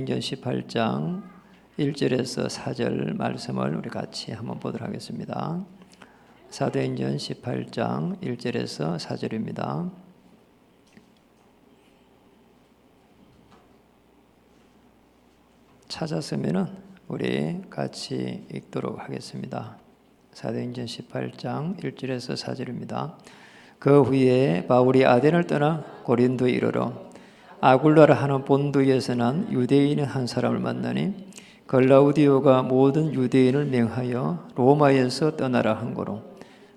사도행전 18장 1절에서 4절 말씀을 우리 같이 한번 보도록 하겠습니다. 사도행전 18장 1절에서 4절입니다. 찾았으면은 우리 같이 읽도록 하겠습니다. 사도행전 18장 1절에서 4절입니다. 그 후에 바울이 아덴을 떠나 고린도에 이르러 아굴라라 하는 본도에서 난 유대인의 한 사람을 만나니 글라우디오가 모든 유대인을 명하여 로마에서 떠나라 한 거로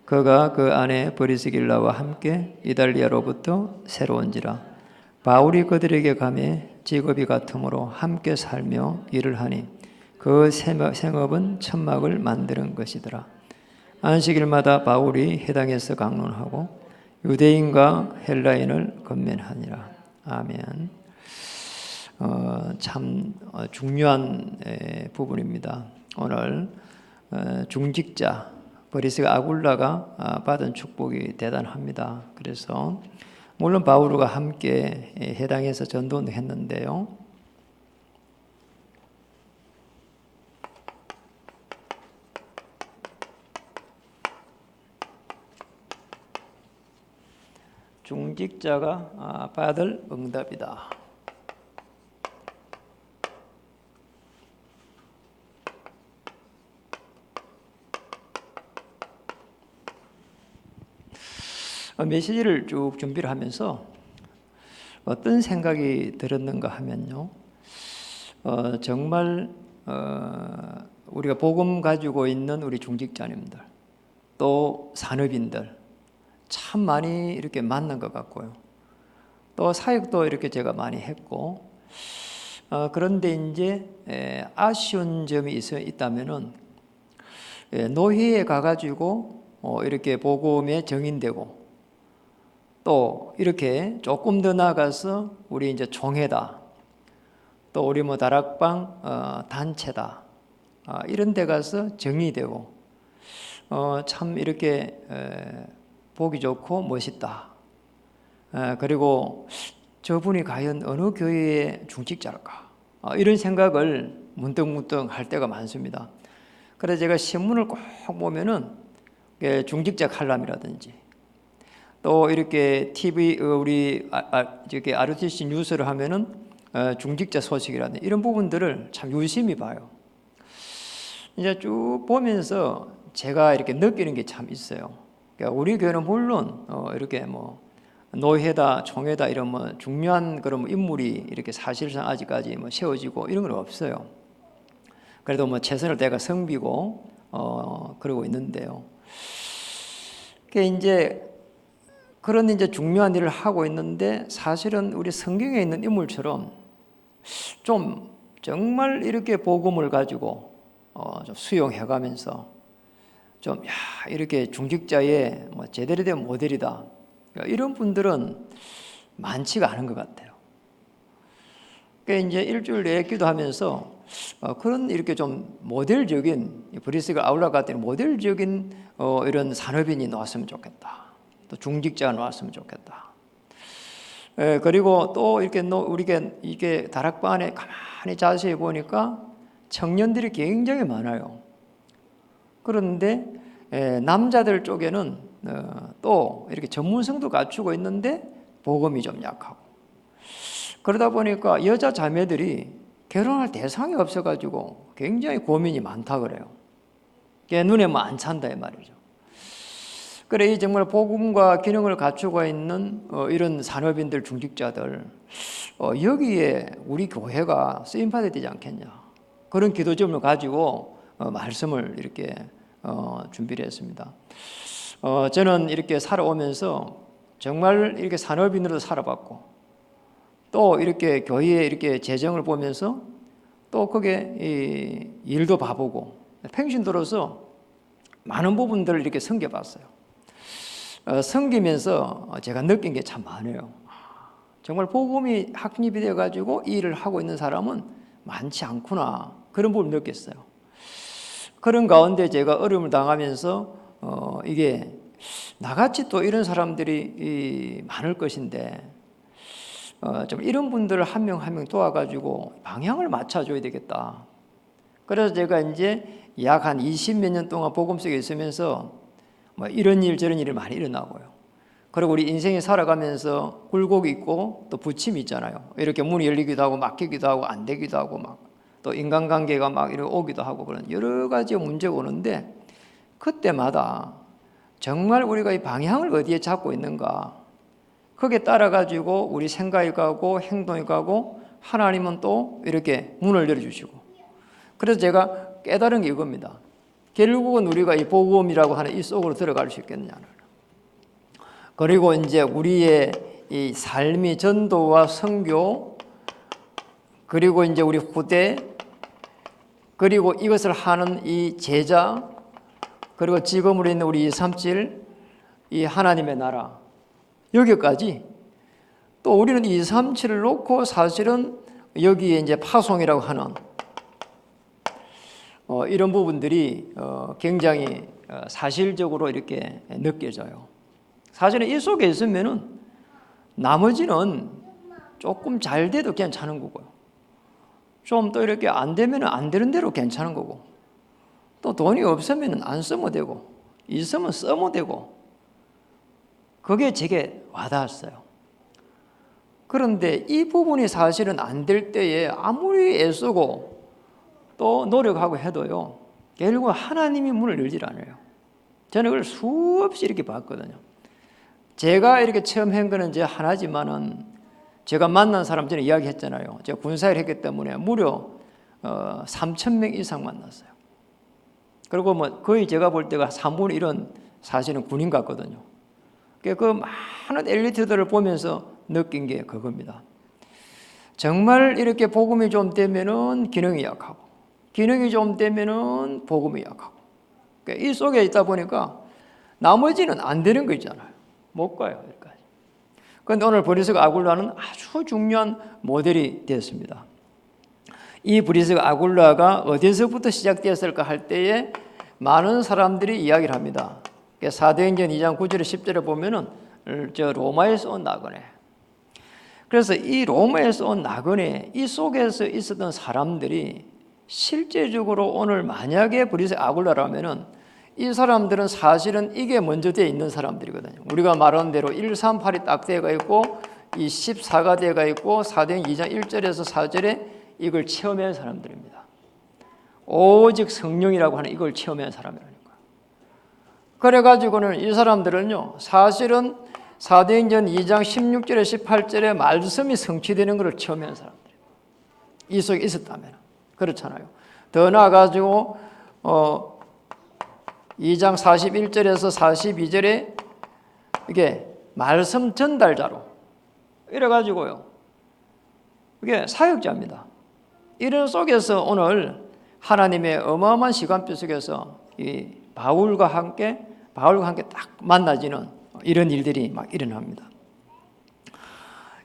그가 그 아내 브리스길라와 함께 이달리아로부터 새로 온지라. 바울이 그들에게 가매 직업이 같으므로 함께 살며 일을 하니 그 생업은 천막을 만드는 것이더라. 안식일마다 바울이 회당에서 강론하고 유대인과 헬라인을 건면하니라. 아멘. 참 중요한 부분입니다. 오늘 중직자 브리스가 아굴라가 받은 축복이 대단합니다. 그래서 물론 바울과 함께 해당해서 전도는 했는데요. 중직자가 받을 응답이다. 메시지를 쭉 준비를 하면서 어떤 생각이 들었는가 하면요. 정말 우리가 복음 가지고 있는 우리 중직자님들 또 산업인들 참 많이 이렇게 만난 것 같고요. 또 사역도 이렇게 제가 많이 했고, 그런데 이제 아쉬운 점이 있다면은 노회에 가가지고 이렇게 복음에 정인되고 또 이렇게 조금 더 나아가서 우리 이제 종회다, 또 우리 뭐 다락방 단체다, 이런 데 가서 정의되고 참 이렇게 보기 좋고 멋있다. 그리고 저분이 과연 어느 교회의 중직자일까? 이런 생각을 문득문득 할 때가 많습니다. 그래서 제가 신문을 꼭 보면은 중직자 칼럼이라든지 또 이렇게 TV 우리 저기 RTC 뉴스를 하면은 중직자 소식이라든지 이런 부분들을 참 유심히 봐요. 이제 쭉 보면서 제가 이렇게 느끼는 게 참 있어요. 그러니까 우리 교회는 물론 이렇게 뭐 노회다, 총회다 이런 뭐 중요한 그런 인물이 이렇게 사실상 아직까지 뭐 세워지고 이런 건 없어요. 그래도 뭐 최선을 다해 섬기고 그러고 있는데요. 그러니까 이제 그런 이제 중요한 일을 하고 있는데 사실은 우리 성경에 있는 인물처럼 좀 정말 이렇게 복음을 가지고 좀 수용해가면서 좀 이렇게 중직자의 뭐 제대로 된 모델이다, 이런 분들은 많지가 않은 것 같아요. 그러니까 이제 일주일 내에 기도하면서 그런 이렇게 좀 모델적인 브리스가 아울라 같은 모델적인 이런 산업인이 나왔으면 좋겠다. 또 중직자가 나왔으면 좋겠다. 그리고 또 이렇게 우리가 이게 다락방 안에 가만히 자세히 보니까 청년들이 굉장히 많아요. 그런데 남자들 쪽에는 또 이렇게 전문성도 갖추고 있는데 복음이 좀 약하고, 그러다 보니까 여자 자매들이 결혼할 대상이 없어가지고 굉장히 고민이 많다 그래요. 눈에 뭐 안 찬다 이 말이죠. 그래, 이 정말 복음과 기능을 갖추고 있는 이런 산업인들, 중직자들 여기에 우리 교회가 쓰임받아야 되지 않겠냐, 그런 기도점을 가지고 말씀을 이렇게 준비를 했습니다. 저는 이렇게 살아오면서 정말 이렇게 산업인으로 살아봤고 또 이렇게 교회에 이렇게 재정을 보면서 또 거기에 일도 봐보고 평신도로서 많은 부분들을 이렇게 섬겨봤어요. 섬기면서 제가 느낀 게 참 많아요. 정말 복음이 확립이 돼가지고 이 일을 하고 있는 사람은 많지 않구나, 그런 부분을 느꼈어요. 그런 가운데 제가 어려움을 당하면서 이게 나같이 또 이런 사람들이 많을 것인데 좀 이런 분들을 한 명 한 명 도와가지고 방향을 맞춰줘야 되겠다. 그래서 제가 이제 약 한 20몇 년 동안 복음 속에 있으면서 뭐 이런 일 저런 일이 많이 일어나고요. 그리고 우리 인생이 살아가면서 굴곡이 있고 또 부침이 있잖아요. 이렇게 문이 열리기도 하고 막히기도 하고 안 되기도 하고 막 또 인간관계가 막 이렇게 오기도 하고 그런 여러 가지 문제가 오는데 그때마다 정말 우리가 이 방향을 어디에 잡고 있는가 거기에 따라 가지고 우리 생각이 가고 행동이 가고 하나님은 또 이렇게 문을 열어주시고 그래서 제가 깨달은 게 이겁니다. 결국은 우리가 이 복음이라고 하는 이 속으로 들어갈 수 있겠느냐는 그리고 이제 우리의 이 삶이 전도와 선교 그리고 이제 우리 후대 그리고 이것을 하는 이 제자 그리고 지금으로 있는 우리 237 이 하나님의 나라 여기까지 또 우리는 237을 놓고 사실은 여기에 이제 파송이라고 하는 이런 부분들이 굉장히 사실적으로 이렇게 느껴져요. 사실은 이 속에 있으면은 나머지는 조금 잘 돼도 괜찮은 거고요. 좀 또 이렇게 안 되면 안 되는 대로 괜찮은 거고 또 돈이 없으면 안 쓰면 되고 있으면 쓰면 되고 그게 제게 와닿았어요. 그런데 이 부분이 사실은 안 될 때에 아무리 애쓰고 또 노력하고 해도요 결국 하나님이 문을 열질 않아요. 저는 그걸 수없이 이렇게 봤거든요. 제가 이렇게 체험한 거는 이제 하나지만은 제가 만난 사람 전에 이야기했잖아요. 제가 군사를 했기 때문에 무려 3,000명 이상 만났어요. 그리고 뭐 거의 제가 볼 때가 3분의 1은 사실은 군인 같거든요. 그 많은 엘리트들을 보면서 느낀 게 그겁니다. 정말 이렇게 복음이 좀 되면은 기능이 약하고, 기능이 좀 되면은 복음이 약하고, 이 속에 있다 보니까 나머지는 안 되는 거 있잖아요. 못 가요, 여기까지. 그런데 오늘 브리스가 아굴라는 아주 중요한 모델이 되었습니다. 이 브리스가 아굴라가 어디서부터 시작되었을까 할 때에 많은 사람들이 이야기를 합니다. 사도행전 2장 9절에 10절에 보면은 저 로마에서 온 나그네. 그래서 이 로마에서 온 나그네 이 속에서 있었던 사람들이 실제적으로 오늘 만약에 브리스 아굴라라면은 이 사람들은 사실은 이게 먼저 되어 있는 사람들이거든요. 우리가 말하는 대로 138이 딱 되어가 있고 이 14가 되어가 있고 사도행전 2장 1절에서 4절에 이걸 체험한 사람들입니다. 오직 성령이라고 하는 이걸 체험한 사람이라는 거예요. 그래가지고는 이 사람들은요 사실은 사도행전 2장 16절에 18절에 말씀이 성취되는 것을 체험한 사람들이에요. 이 속에 있었다면 그렇잖아요. 더 나아가지고 2장 41절에서 42절에 이게 말씀 전달자로 이래가지고요 이게 사역자입니다. 이런 속에서 오늘 하나님의 어마어마한 시간표 속에서 이 바울과 함께 딱 만나지는 이런 일들이 막 일어납니다.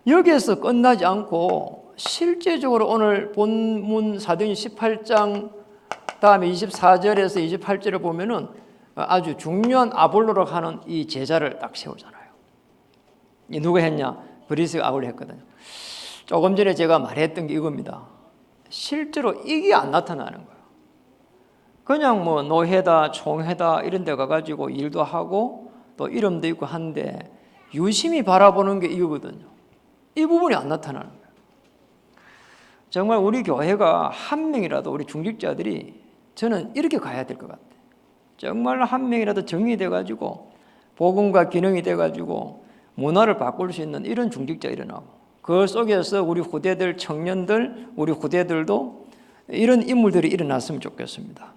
여기에서 끝나지 않고 실제적으로 오늘 본문 사도행전 18장 다음에 24절에서 28절을 보면은 아주 중요한 아볼로라고 하는 이 제자를 딱 세우잖아요. 누가 했냐? 브리스가 아굴라 했거든요. 조금 전에 제가 말했던 게 이겁니다. 실제로 이게 안 나타나는 거예요. 그냥 뭐 노회다, 총회다 이런 데 가가지고 일도 하고 또 이름도 있고 한데 유심히 바라보는 게 이거거든요. 이 부분이 안 나타나는 거예요. 정말 우리 교회가 한 명이라도 우리 중직자들이 저는 이렇게 가야 될 것 같아요. 정말 한 명이라도 정의돼가지고 복음과 기능이 돼가지고 문화를 바꿀 수 있는 이런 중직자 일어나고 그 속에서 우리 후대들 청년들 우리 후대들도 이런 인물들이 일어났으면 좋겠습니다.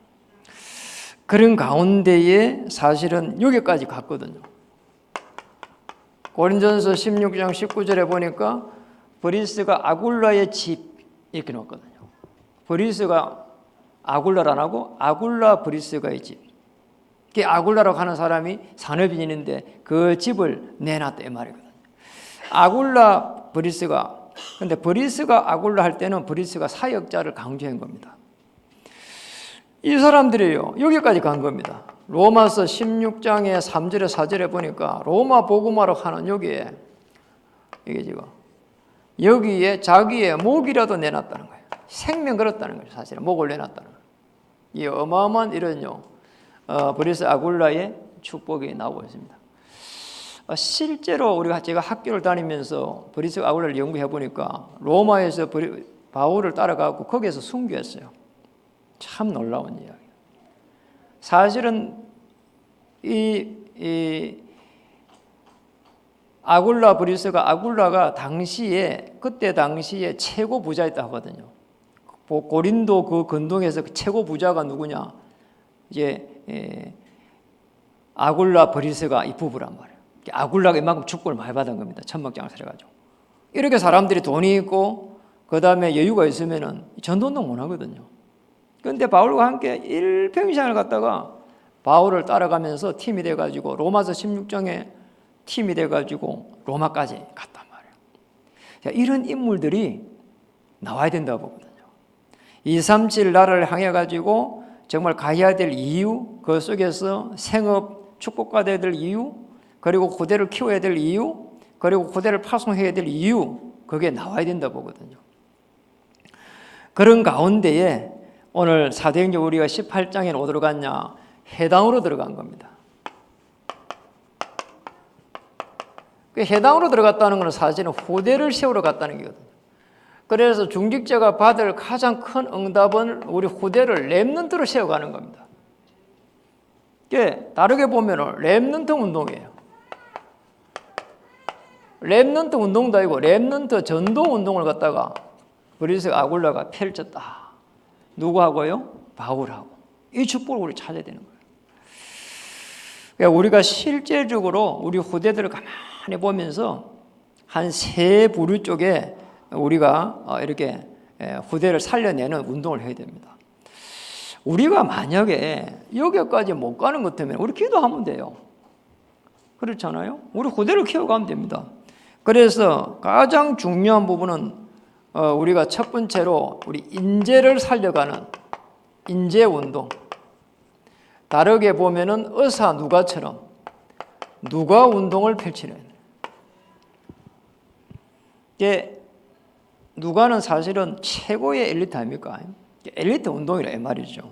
그런 가운데에 사실은 여기까지 갔거든요. 고린전서 16장 19절에 보니까 브리스가 아굴라의 집 이렇게 놓거든요. 브리스가 아굴라를 안 하고 아굴라 브리스가의 집. 그 아굴라라고 하는 사람이 산업인인데 그 집을 내놨다 이 말이거든요. 아굴라 브리스가 근데 브리스가 아굴라 할 때는 브리스가 사역자를 강조한 겁니다. 이 사람들이요 여기까지 간 겁니다. 로마서 16장의 3절에 4절에 보니까 로마 복음화로 하는 여기에 이게 지금 여기에 자기의 목이라도 내놨다는 거예요. 생명 걸었다는 거예요. 사실은 목을 내놨다는 거예요. 이 어마어마한 이런요 브리스 아굴라의 축복이 나오고 있습니다. 실제로 제가 학교를 다니면서 브리스 아굴라를 연구해 보니까 로마에서 바울을 따라가고 거기에서 순교했어요. 참 놀라운 이야기. 사실은 이 아굴라가 그때 당시에 최고 부자였다 하거든요. 고린도 그 근동에서 최고 부자가 누구냐? 이제 아굴라 브리스가 이 부부란 말이에요. 아굴라가 이만큼 축복을 많이 받은 겁니다. 천막장을 해가지고. 이렇게 사람들이 돈이 있고 그 다음에 여유가 있으면은 전도운동 못 하거든요. 그런데 바울과 함께 일평생을 갔다가 바울을 따라가면서 팀이 돼가지고 로마서 16장에 팀이 돼가지고 로마까지 갔단 말이에요. 자, 이런 인물들이 나와야 된다고 보거든요. 237 나라를 향해가지고 정말 가야 될 이유, 그 속에서 생업 축복가 돼야 될 이유, 그리고 고대를 키워야 될 이유, 그리고 고대를 파송해야 될 이유, 그게 나와야 된다 보거든요. 그런 가운데에 오늘 사도행전 우리가 18장에 어디로 갔냐? 해당으로 들어간 겁니다. 그 해당으로 들어갔다는 것은 사실은 후대를 세우러 갔다는 거거든요. 그래서 중직자가 받을 가장 큰 응답은 우리 후대를 렘넌트로 세워가는 겁니다. 이게 다르게 보면 렘넌트 운동이에요. 렘넌트 운동도 아니고 렘넌트 전도 운동을 갖다가 브리스 아굴라가 펼쳤다. 누구하고요? 바울하고. 이 축복을 우리 찾아야 되는 거예요. 그러니까 우리가 실제적으로 우리 후대들을 가만히 보면서 한 세 부류 쪽에 우리가 이렇게 후대를 살려내는 운동을 해야 됩니다. 우리가 만약에 여기까지 못 가는 것 때문에 우리 기도하면 돼요. 그렇잖아요? 우리 후대를 키워가면 됩니다. 그래서 가장 중요한 부분은 우리가 첫 번째로 우리 인재를 살려가는 인재 운동. 다르게 보면은 의사 누가처럼 누가 운동을 펼치는. 이게 누가는 사실은 최고의 엘리트 아닙니까? 엘리트 운동이라 이 말이죠.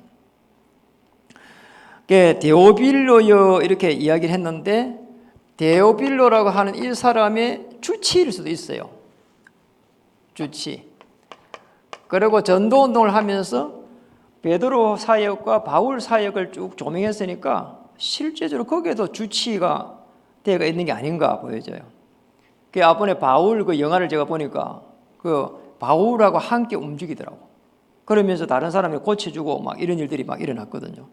데오빌로 이렇게 이야기를 했는데 데오빌로라고 하는 이 사람의 주치일 수도 있어요. 주치. 그리고 전도 운동을 하면서 베드로 사역과 바울 사역을 쭉 조명했으니까 실제적으로 거기에도 주치가 되어 있는 게 아닌가 보여져요. 그 앞번에 바울 그 영화를 제가 보니까 그 바울하고 함께 움직이더라고. 그러면서 다른 사람을 고쳐주고 막 이런 일들이 막 일어났거든요.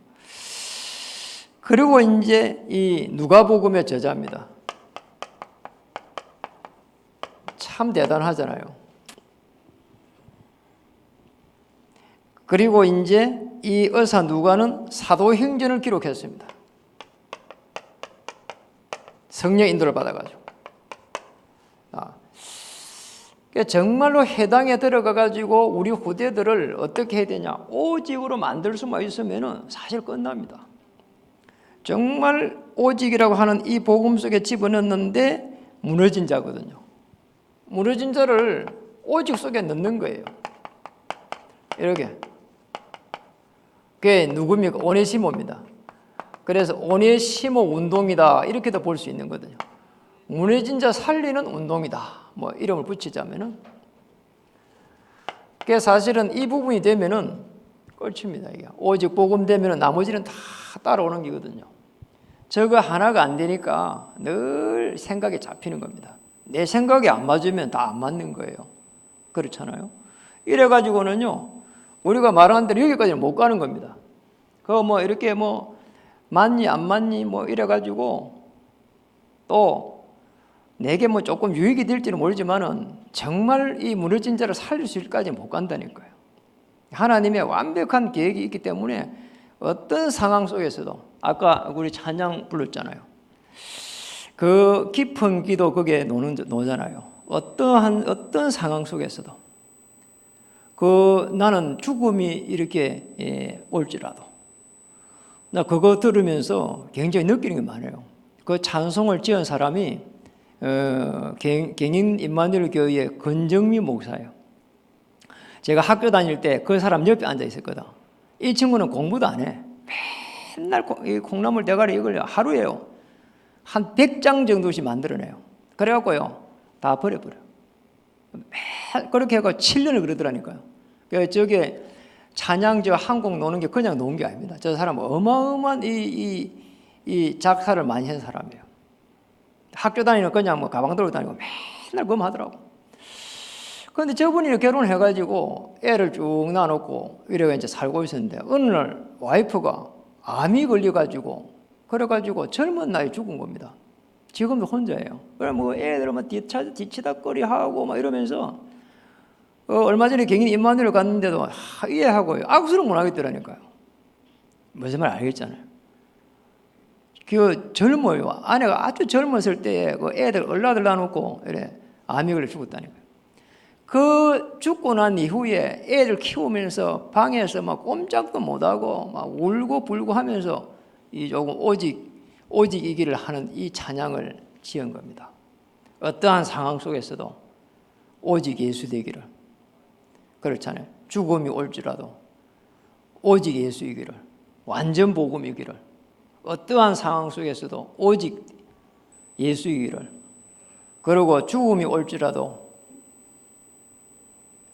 그리고 이제 이 누가복음의 저자입니다. 참 대단하잖아요. 그리고 이제 이 의사 누가는 사도행전을 기록했습니다. 성령 인도를 받아가지고. 정말로 해당에 들어가가지고 우리 후대들을 어떻게 해야 되냐? 오직으로 만들 수만 있으면 사실 끝납니다. 정말 오직이라고 하는 이 복음 속에 집어넣는데 무너진 자거든요. 무너진 자를 오직 속에 넣는 거예요. 이렇게. 그게 누굽니까? 오네시모입니다. 그래서 오네시모 운동이다 이렇게도 볼 수 있는 거거든요. 무너진 자 살리는 운동이다. 뭐 이름을 붙이자면은. 그게 사실은 이 부분이 되면은 끝입니다. 이게 오직 복음 되면은 나머지는 다 따라오는 거거든요. 저거 하나가 안 되니까 늘 생각이 잡히는 겁니다. 내 생각이 안 맞으면 다 안 맞는 거예요. 그렇잖아요. 이래가지고는요, 우리가 말하는 대로 여기까지는 못 가는 겁니다. 그거 뭐 이렇게 뭐 맞니 안 맞니 뭐 이래가지고 또 내게 뭐 조금 유익이 될지는 모르지만은 정말 이 무너진 자를 살릴 수 있을까지 못 간다니까요. 하나님의 완벽한 계획이 있기 때문에 어떤 상황 속에서도 아까 우리 찬양 불렀잖아요. 그 깊은 기도 거기에 노잖아요. 어떤 상황 속에서도 나는 죽음이 이렇게 올지라도 나 그거 들으면서 굉장히 느끼는 게 많아요. 그 찬송을 지은 사람이 경인 임마누엘 교회의 권정미 목사예요. 제가 학교 다닐 때 그 사람 옆에 앉아 있었거든. 이 친구는 공부도 안 해. 맨날 이 콩나물 대가리 이걸 하루에요 한 100장 정도씩 만들어내요. 그래갖고요 다 버려버려. 매일 그렇게 해서 7년을 그러더라니까요. 그러니까 저게 찬양 한곡 노는 게 그냥 노는 게 아닙니다. 저 사람은 어마어마한 이 작사를 많이 한 사람이에요. 학교 다니는 그냥 뭐 가방 들고 다니고 맨날 그거 하더라고. 그런데 저분이 결혼을 해가지고 애를 쭉 낳아놓고 이래가 이제 살고 있었는데 어느 날 와이프가 암이 걸려가지고 그래가지고 젊은 나이에 죽은 겁니다. 지금도 혼자예요. 그래 뭐 애들 막 뒤치다거리 하고 막 이러면서 얼마 전에 경인 임마누엘 갔는데도 이해하고요. 악수를 못 하겠더라니까요. 무슨 말 알겠잖아요. 그 젊어요. 아내가 아주 젊었을 때에 그 애들 얼라들 놔놓고 이래 암이 걸려 죽었다니까요. 그 죽고 난 이후에 애들 키우면서 방에서 막 꼼짝도 못하고 막 울고 불고 하면서 이 조금 오직이기를 하는 이 찬양을 지은 겁니다. 어떠한 상황 속에서도 오직 예수 되기를. 그렇잖아요. 죽음이 올지라도 오직 예수이기를, 완전 복음이기를, 어떠한 상황 속에서도 오직 예수이기를, 그리고 죽음이 올지라도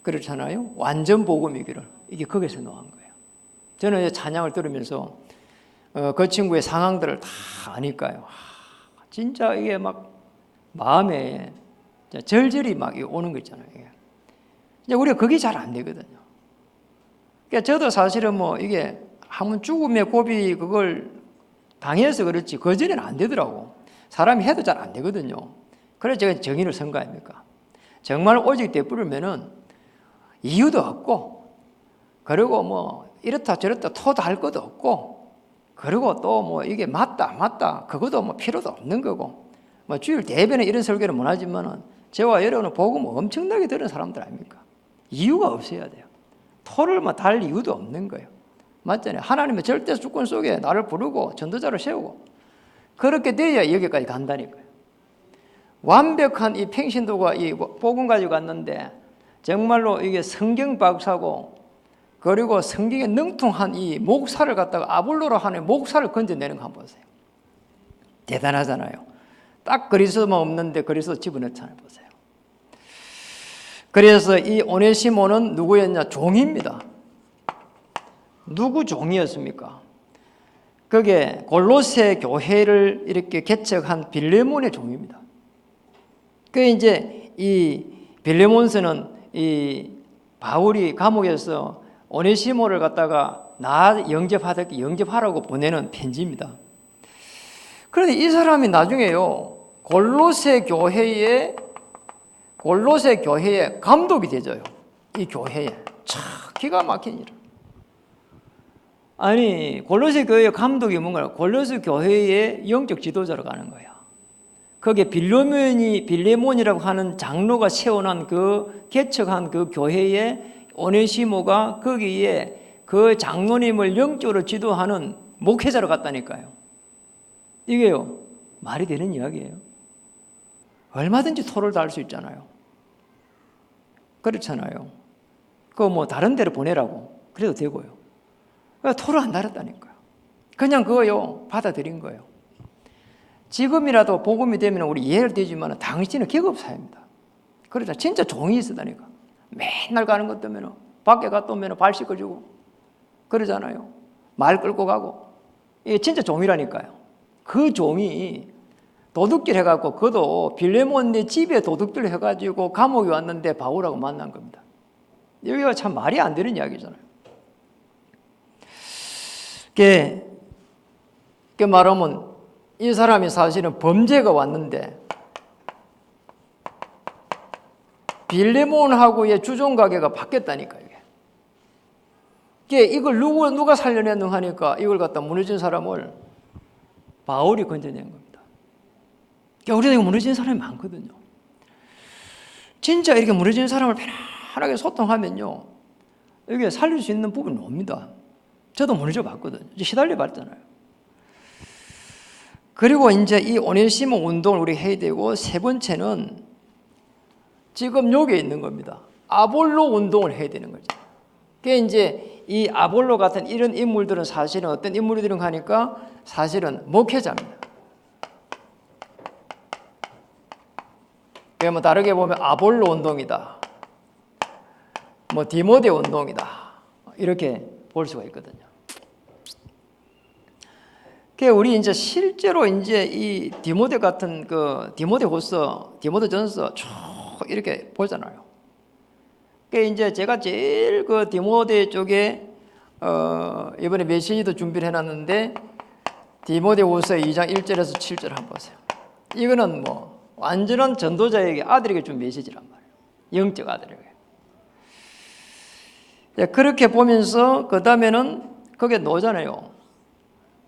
그렇잖아요. 완전 복음이기를. 이게 거기서 나온 거예요. 저는 이제 찬양을 들으면서 그 친구의 상황들을 다 아니까요. 진짜 이게 막 마음에 절절히 막 오는 거 있잖아요. 이제 우리가 그게 잘 안 되거든요. 그러니까 저도 사실은 뭐 이게 한번 죽음의 고비 그걸 당해서 그렇지 그전에는 안 되더라고. 사람이 해도 잘 안 되거든요. 그래서 제가 정의를 선 거 아닙니까? 정말 오직 되부르면은 이유도 없고, 그리고 뭐 이렇다 저렇다 토도할 것도 없고, 그리고 또 뭐 이게 맞다 그것도 뭐 필요도 없는 거고, 뭐 주일 대변에 이런 설교를 못 하지만은 저와 여러분은 복음 엄청나게 들은 사람들 아닙니까? 이유가 없어야 돼요. 토를 뭐 달 이유도 없는 거예요. 맞잖아요. 하나님의 절대 주권 속에 나를 부르고 전도자를 세우고 그렇게 돼야 여기까지 간다니까요. 완벽한 이 평신도가 이 복음 가지고 갔는데 정말로 이게 성경 박사고, 그리고 성경에 능통한 이 목사를 갖다가 아볼로로 하는 목사를 건져내는 거 한번 보세요. 대단하잖아요. 딱 그리스도만 없는데 그리스도 집어넣잖아요. 보세요. 그래서 이 오네시모는 누구였냐? 종입니다. 누구 종이었습니까? 그게 골로새 교회를 이렇게 개척한 빌레몬의 종입니다. 그 이제 이 빌레몬서는 이 바울이 감옥에서 오네시모를 갖다가 나 영접하라고 보내는 편지입니다. 그런데 이 사람이 나중에요 골로새 교회의 감독이 되져요. 이 교회에 참 기가 막힌 일. 아니 골로새 교회의 감독이 뭔가 골로새 교회의 영적 지도자로 가는 거야. 거기에 빌레몬이라고 하는 장로가 세워놓은 그 개척한 그 교회에 오네시모가 거기에 그 장로님을 영적으로 지도하는 목회자로 갔다니까요. 이게요 말이 되는 이야기예요. 얼마든지 토를 달 수 있잖아요. 그렇잖아요. 그거 뭐 다른 데로 보내라고 그래도 되고요. 토를 안 달았다니까요. 그냥 그거요 받아들인 거예요. 지금이라도 복음이 되면 우리 이해를 되지만 당신은 계급사입니다. 그러자 진짜 종이 있었다니까. 맨날 가는 것 때문에 밖에 갔다 오면 발 씻어주고 그러잖아요. 말 끌고 가고 이게 진짜 종이라니까요. 그 종이 도둑질 해갖고 그도 빌레몬네 집에 도둑질 해가지고 감옥에 왔는데 바울하고 만난 겁니다. 여기가 참 말이 안 되는 이야기잖아요. 그 말하면 이 사람이 사실은 범죄가 왔는데 빌레몬하고의 주종관계가 바뀌었다니까 이게 이걸 누가 살려냈는 하니까 이걸 갖다 무너진 사람을 바울이 건져낸 겁니다. 우리가 무너진 사람이 많거든요. 진짜 이렇게 무너진 사람을 편안하게 소통하면요 이게 살릴 수 있는 부분이 옵니다. 저도 무너져 봤거든요. 시달려 봤잖아요. 그리고 이제 이 오네시모 운동을 우리 해야 되고, 세 번째는 지금 여기에 있는 겁니다. 아볼로 운동을 해야 되는 거죠. 그게 이제 이 아볼로 같은 이런 인물들은 사실은 어떤 인물들은 하니까 사실은 목회자입니다. 그게 뭐 다르게 보면 아볼로 운동이다, 뭐 디모데 운동이다, 이렇게 볼 수가 있거든요. 그 우리 이제 실제로 이제 이 디모데 같은 그 디모데후서, 디모데전서 쭉 이렇게 보잖아요. 그 이제 제가 제일 그 디모데 쪽에 이번에 메시지도 준비를 해놨는데, 디모데후서 2장 1절에서 7절 한번 보세요. 이거는 뭐 완전한 전도자에게, 아들에게 준 메시지란 말이에요. 영적 아들에게. 그렇게 보면서 그 다음에는 거기에 나오잖아요.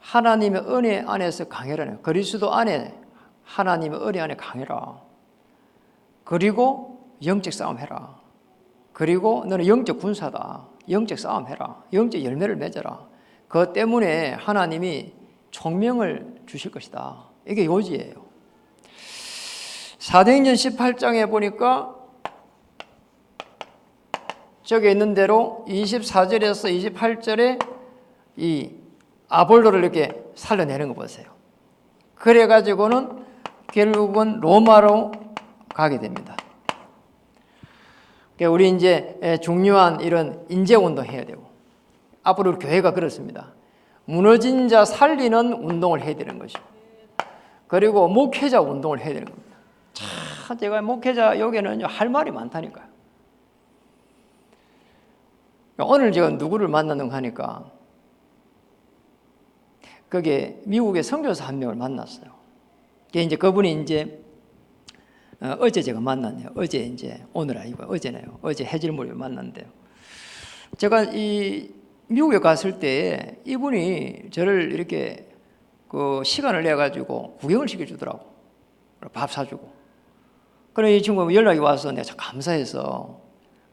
하나님의 은혜 안에서 강해라네요. 그리스도 안에, 하나님의 은혜 안에 강해라. 그리고 영적 싸움 해라. 그리고 너는 영적 군사다. 영적 싸움 해라. 영적 열매를 맺어라. 그것 때문에 하나님이 총명을 주실 것이다. 이게 요지예요. 사도행전 18장에 보니까 저기 있는 대로 24절에서 28절에 이 아볼로를 이렇게 살려내는 거 보세요. 그래가지고는 결국은 로마로 가게 됩니다. 우리 이제 중요한 이런 인재운동 해야 되고, 앞으로 우리 교회가 그렇습니다. 무너진 자 살리는 운동을 해야 되는 것이고, 그리고 목회자 운동을 해야 되는 겁니다. 참 제가 목회자 여기는 할 말이 많다니까요. 오늘 제가 누구를 만나는가 하니까 그게 미국의 선교사 한 명을 만났어요. 이제 그분이 이제 어제 제가 만났네요. 어제 이제 오늘 아니고 어제네요. 어제 해질물에 만났는데요. 제가 이 미국에 갔을 때 이분이 저를 이렇게 그 시간을 내 가지고 구경을 시켜주더라고. 밥 사주고. 그래 이 친구가 연락이 와서 내가 참 감사해서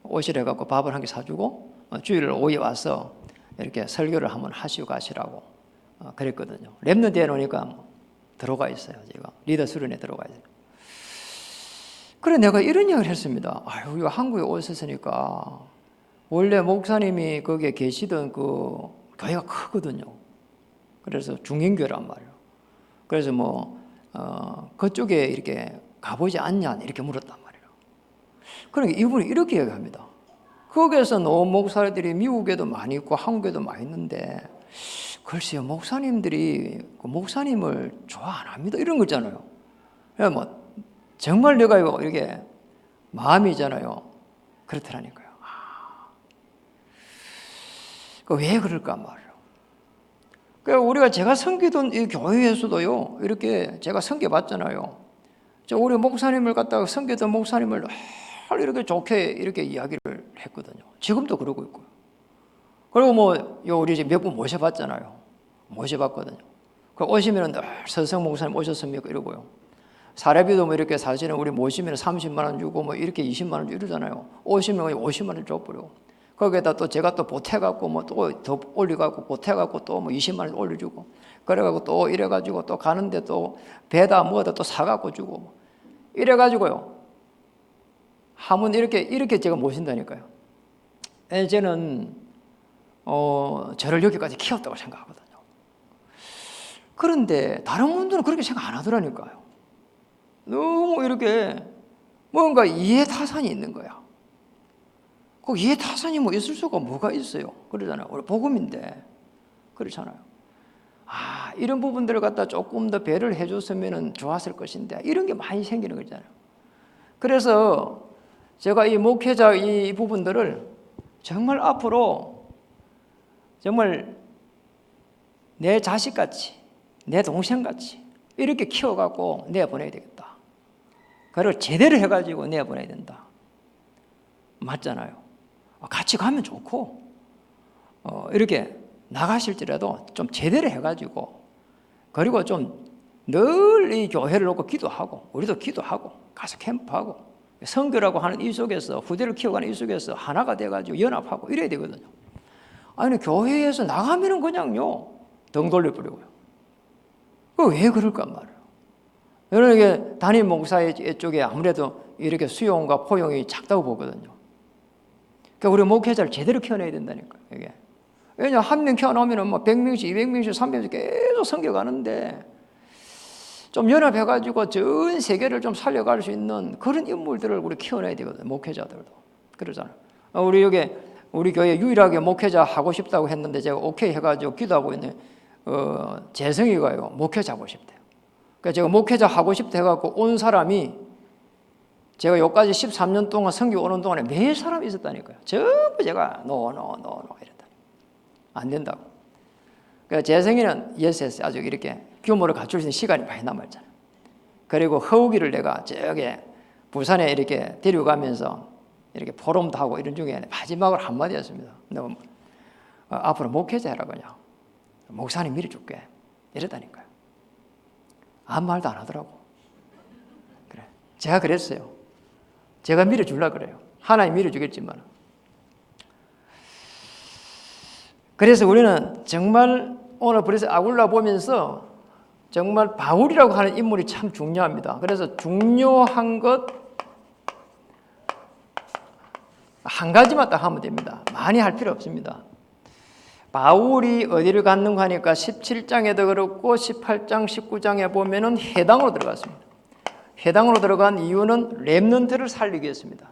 오시래 갖고 밥을 한 개 사주고 주일 5일에 와서 이렇게 설교를 한번 하시고 가시라고 그랬거든요. 랩런트 해놓으니까 들어가 있어요. 제가 리더 수련회 들어가 있어요. 그래 내가 이런 이야기를 했습니다. 아유, 우리가 한국에 오셨으니까 원래 목사님이 거기에 계시던 그 교회가 크거든요. 그래서 중인교란 말이에요. 그래서 뭐 그쪽에 이렇게 가보지 않냐 이렇게 물었단 말이에요. 그러니까 이분이 이렇게 얘기합니다. 거기에서 노 목사들이 미국에도 많이 있고 한국에도 많이 있는데 글쎄요 목사님들이 그 목사님을 좋아 안 합니다 이런 거 있잖아요. 뭐 정말 내가 이렇게 마음이잖아요. 그렇더라니까요. 왜 그럴까 말이에요. 그러니까 우리가 제가 섬기던 이 교회에서도요 이렇게 제가 섬겨봤잖아요. 저 우리 목사님을 갖다가 섬기던 목사님을 이렇게 좋게 이렇게 이야기를 했거든요. 지금도 그러고 있고요. 그리고 뭐 우리 이제 몇 분 모셔봤잖아요. 모셔봤거든요. 그 오시면은 늘 서성 목사님 오셨습니까 이러고요. 사례비도 뭐 이렇게 사실은 우리 모시면 30만 원 주고 뭐 이렇게 20만 원 주고 이러잖아요. 오시면 50만 원 줘버려. 거기에다 또 제가 또 보태갖고 뭐 또 더 올려갖고 보태갖고 또 뭐 20만 원 올려주고 그래갖고 또 이래가지고 또 가는데 또 배다 뭐다 또 사갖고 주고 이래가지고요. 하면 이렇게 제가 모신다니까요. 저는 저를 여기까지 키웠다고 생각하거든요. 그런데 다른 분들은 그렇게 생각 안 하더라니까요. 너무 이렇게 뭔가 이해타산이 있는 거야. 그 이해타산이 뭐 있을 수가 뭐가 있어요. 그러잖아요. 우리 복음인데 그렇잖아요. 이런 부분들을 갖다 조금 더 배를 해줬으면 좋았을 것인데 이런 게 많이 생기는 거잖아요. 그래서 제가 이 목회자 이 부분들을 정말 앞으로 정말 내 자식같이 내 동생같이 이렇게 키워갖고 내보내야 되겠다. 그걸 제대로 해가지고 내보내야 된다. 맞잖아요. 같이 가면 좋고 이렇게 나가실지라도 좀 제대로 해가지고 그리고 좀 늘 이 교회를 놓고 기도하고 우리도 기도하고 가서 캠프하고 선교라고 하는 이 속에서 후대를 키워가는 이 속에서 하나가 돼가지고 연합하고 이래야 되거든요. 아니 교회에서 나가면은 그냥요 등 돌려버리고요. 왜 그럴까 말이에요. 여러분, 이게 담임 목사의 쪽에 아무래도 이렇게 수용과 포용이 작다고 보거든요. 그러니까 우리 목회자를 제대로 키워내야 된다니까요. 이게. 왜냐하면 한 명 키워나오면 뭐 100명씩, 200명씩, 300명씩 계속 섬겨가는데 좀 연합해가지고 전 세계를 좀 살려갈 수 있는 그런 인물들을 우리 키워내야 되거든요. 목회자들도. 그러잖아요. 우리 교회 유일하게 목회자 하고 싶다고 했는데 제가 오케이 해가지고 기도하고 있는 재성이가요. 목회자 하고 싶대요. 그러니까 제가 목회자 하고 싶다 해갖고 온 사람이 제가 여기까지 13년 동안 선교 오는 동안에 몇 사람이 있었다니까요. 전부 제가 노 이랬다. 안 된다고. 그러니까 재성이는 예스 아주 이렇게 규모를 갖출 수 있는 시간이 많이 남았잖아요. 그리고 허우기를 내가 저기 부산에 이렇게 데려가면서 이렇게 포럼도 하고 이런 중에 마지막으로 한마디 했습니다. 내가 앞으로 목회자 해라 그냥. 목사님 밀어줄게. 이랬다니까요. 아무 말도 안 하더라고. 그래. 제가 그랬어요. 제가 밀어주려고 그래요. 하나님 밀어주겠지만. 그래서 우리는 정말 오늘 그래서 아굴라 보면서 정말 바울이라고 하는 인물이 참 중요합니다. 그래서 중요한 것 한 가지만 딱 하면 됩니다. 많이 할 필요 없습니다. 바울이 어디를 갔는가 하니까 17장에도 그렇고 18장, 19장에 보면은 회당으로 들어갔습니다. 회당으로 들어간 이유는 렘넌트를 살리기 위해서입니다.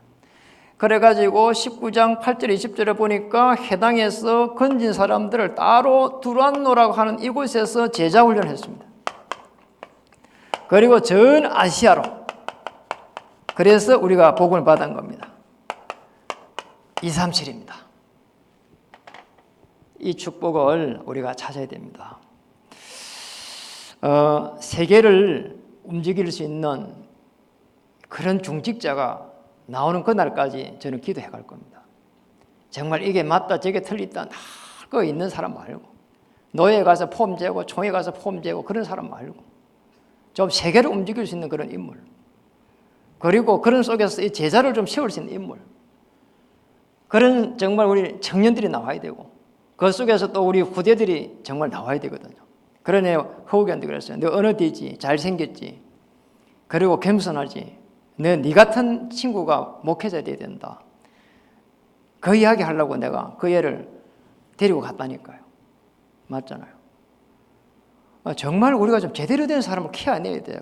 그래가지고 19장 8절 20절에 보니까 회당에서 건진 사람들을 따로 두란노라고 하는 이곳에서 제자 훈련을 했습니다. 그리고 전 아시아로. 그래서 우리가 복음을 받은 겁니다. 237입니다. 이 축복을 우리가 찾아야 됩니다. 세계를 움직일 수 있는 그런 중직자가 나오는 그날까지 저는 기도해 갈 겁니다. 정말 이게 맞다 저게 틀리다 거 있는 사람 말고 노예에 가서 폼 재고 총에 가서 폼 재고 그런 사람 말고 좀 세계를 움직일 수 있는 그런 인물, 그리고 그런 속에서 이 제자를 좀 세울 수 있는 인물, 그런 정말 우리 청년들이 나와야 되고 그 속에서 또 우리 후대들이 정말 나와야 되거든요. 그러네 허우기한테 그랬어요. 너 어느 데지? 잘생겼지? 그리고 겸손하지? 네 같은 친구가 목회자 돼야 된다. 그 이야기 하려고 내가 그 애를 데리고 갔다니까요. 맞잖아요. 정말 우리가 좀 제대로 된 사람을 키워내야 돼요.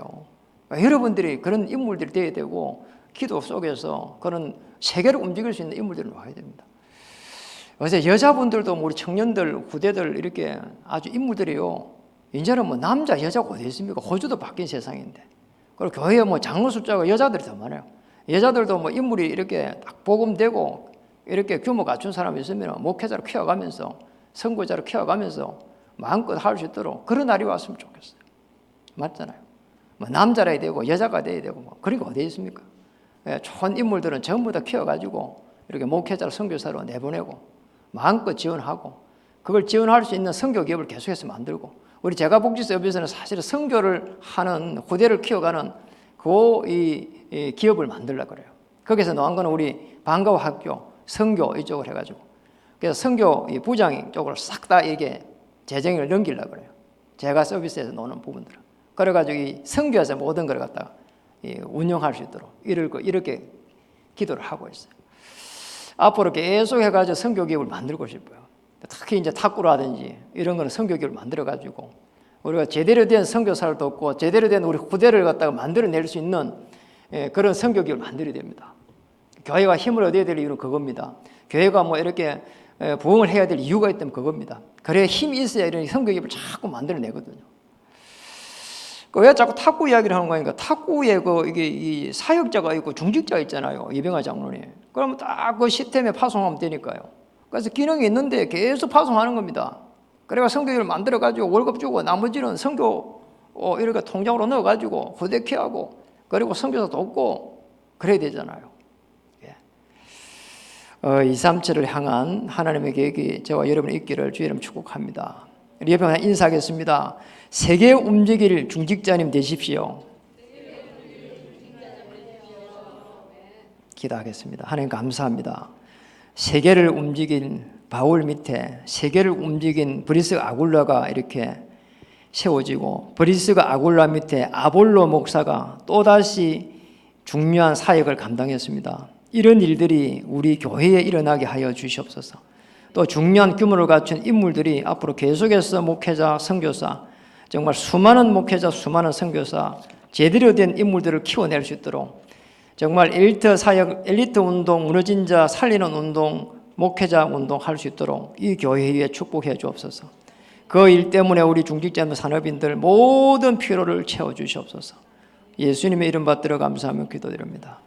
여러분들이 그런 인물들이 돼야 되고 기도 속에서 그런 세계를 움직일 수 있는 인물들이 와야 됩니다. 요새 여자분들도 우리 청년들, 후대들 이렇게 아주 인물들이요. 이제는 뭐 남자, 여자가 어디 있습니까? 호주도 바뀐 세상인데. 그리고 교회에 뭐 장로 숫자가 여자들이 더 많아요. 여자들도 뭐 인물이 이렇게 딱 복음되고 이렇게 규모 갖춘 사람이 있으면 목회자로 키워가면서 선교자로 키워가면서 마음껏 할 수 있도록 그런 날이 왔으면 좋겠어요. 맞잖아요. 뭐 남자라 되고 여자가 돼야 되고 뭐 그런 거 어디 있습니까? 좋은 인물들은 전부 다 키워가지고 이렇게 목회자로 선교사로 내보내고 마음껏 지원하고 그걸 지원할 수 있는 선교 기업을 계속해서 만들고 우리 제가복지사업에서는 사실은 선교를 하는 후대를 키워가는 이 기업을 만들려고 그래요. 거기서 나온 거는 우리 방과후 학교, 선교 이쪽을 해가지고 그래서 선교 부장 쪽으로 싹 다 이게 재정을 넘기려고 그래요. 제가 서비스에서 노는 부분들은. 그래가지고 이 선교에서 모든 걸 갖다가 운영할 수 있도록 이렇게 기도를 하고 있어요. 앞으로 계속 해가지고 선교 기업을 만들고 싶어요. 특히 이제 탁구라든지 이런 거는 선교 기업을 만들어가지고 우리가 제대로 된 선교사를 돕고 제대로 된 우리 후대를 갖다가 만들어낼 수 있는 그런 선교 기업을 만들어야 됩니다. 교회가 힘을 얻어야 될 이유는 그겁니다. 교회가 뭐 이렇게 부흥을 해야 될 이유가 있다면 그겁니다. 그래야 힘이 있어야 이런 선교 기업을 자꾸 만들어내거든요. 왜 자꾸 탁구 이야기를 하는 거니까 탁구에 이게 이 사역자가 있고 중직자가 있잖아요. 이병하 장로님. 그러면 딱 그 시스템에 파송하면 되니까요. 그래서 기능이 있는데 계속 파송하는 겁니다. 그래가 선교회를 만들어가지고 월급 주고 나머지는 선교 이렇게 통장으로 넣어가지고 후대케하고 그리고 선교사 돕고 그래야 되잖아요. 237을 향한 하나님의 계획이 저와 여러분이 있기를 주의 이름 축복합니다. 우리 옆에 하나 인사하겠습니다. 세계 움직일 중직자님 되십시오. 기도하겠습니다. 하나님 감사합니다. 세계를 움직인 바울 밑에 세계를 움직인 브리스 아굴라가 이렇게 세워지고 브리스가 아굴라 밑에 아볼로 목사가 또다시 중요한 사역을 감당했습니다. 이런 일들이 우리 교회에 일어나게 하여 주시옵소서. 또 중요한 규모를 갖춘 인물들이 앞으로 계속해서 목회자, 선교사, 정말 수많은 목회자, 수많은 선교사, 제대로 된 인물들을 키워낼 수 있도록 정말 엘리트 사역, 엘리트 운동, 무너진 자 살리는 운동, 목회자 운동 할 수 있도록 이 교회에 축복해 주옵소서. 그 일 때문에 우리 중직자들, 산업인들 모든 필요를 채워 주시옵소서. 예수님의 이름 받들어 감사하며 기도드립니다.